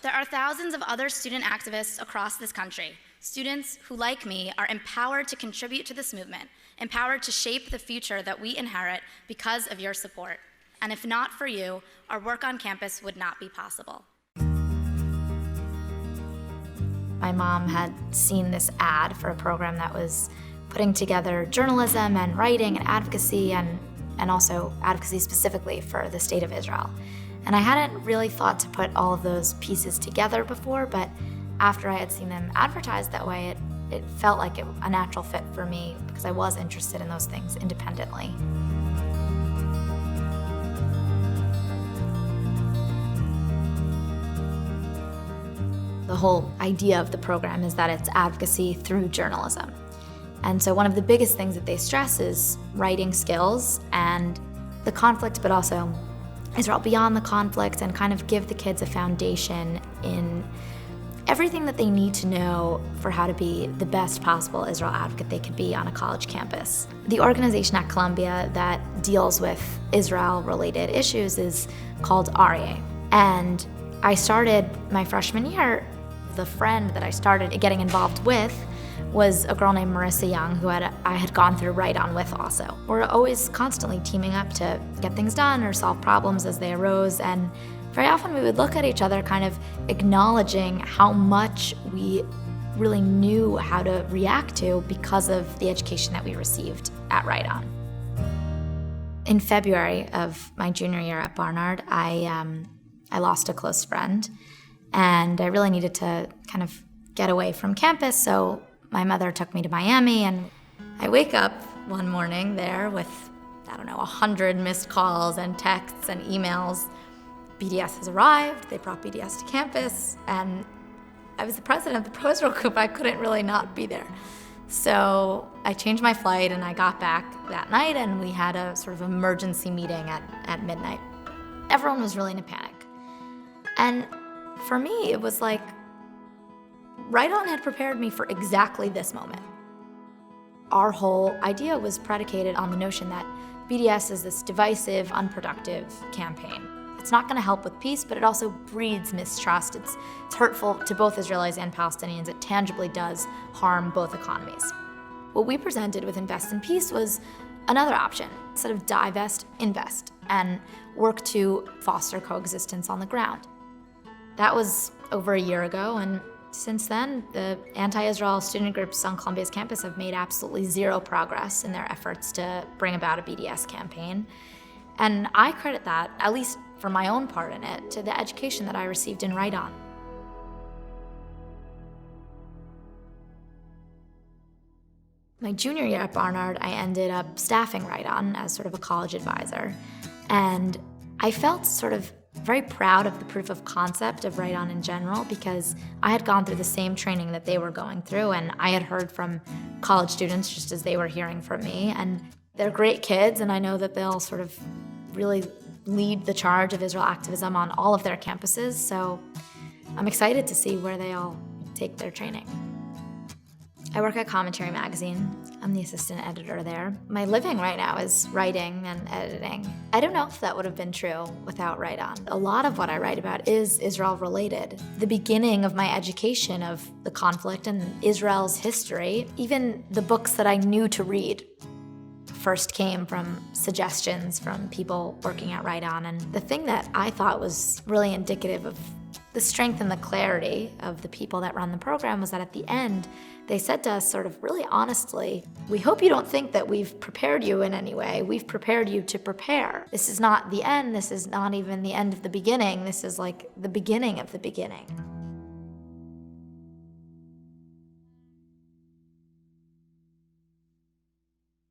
There are thousands of other student activists across this country, students who, like me, are empowered to contribute to this movement, empowered to shape the future that we inherit because of your support. And if not for you, our work on campus would not be possible. My mom had seen this ad for a program that was putting together journalism and writing and advocacy and also advocacy specifically for the state of Israel. And I hadn't really thought to put all of those pieces together before, but after I had seen them advertised that way, it felt like a natural fit for me because I was interested in those things independently. The whole idea of the program is that it's advocacy through journalism. And so one of the biggest things that they stress is writing skills and the conflict, but also Israel beyond the conflict, and kind of give the kids a foundation in everything that they need to know for how to be the best possible Israel advocate they could be on a college campus. The organization at Columbia that deals with Israel-related issues is called AVI. And I started my freshman year. The friend that I started getting involved with was a girl named Marissa Young, who I had gone through Write On with also. We're always constantly teaming up to get things done or solve problems as they arose, and very often we would look at each other kind of acknowledging how much we really knew how to react to because of the education that we received at Write On. In February of my junior year at Barnard, I lost a close friend, and I really needed to kind of get away from campus, so my mother took me to Miami, and I wake up one morning there with, 100 missed calls and texts and emails. BDS has arrived, they brought BDS to campus, and I was the president of the proposal group. I couldn't really not be there. So I changed my flight and I got back that night, and we had a sort of emergency meeting at midnight. Everyone was really in a panic. And for me, it was like, Write On had prepared me for exactly this moment. Our whole idea was predicated on the notion that BDS is this divisive, unproductive campaign. It's not going to help with peace, but it also breeds mistrust. It's hurtful to both Israelis and Palestinians. It tangibly does harm both economies. What we presented with Invest in Peace was another option. Instead of divest, invest, and work to foster coexistence on the ground. That was over a year ago, and since then, the anti-Israel student groups on Columbia's campus have made absolutely zero progress in their efforts to bring about a BDS campaign. And I credit that, at least for my own part in it, to the education that I received in Write On. My junior year at Barnard, I ended up staffing Write On as sort of a college advisor. And I felt sort of very proud of the proof of concept of Write On in general, because I had gone through the same training that they were going through, and I had heard from college students just as they were hearing from me. And they're great kids, and I know that they'll sort of really lead the charge of Israel activism on all of their campuses, so I'm excited to see where they all take their training. I work at Commentary Magazine. I'm the assistant editor there. My living right now is writing and editing. I don't know if that would have been true without Write On. A lot of what I write about is Israel related. The beginning of my education of the conflict and Israel's history, even the books that I knew to read, first came from suggestions from people working at Write On. And the thing that I thought was really indicative of the strength and the clarity of the people that run the program was that at the end, they said to us sort of really honestly, we hope you don't think that we've prepared you in any way. We've prepared you to prepare. This is not the end. This is not even the end of the beginning. This is like the beginning of the beginning.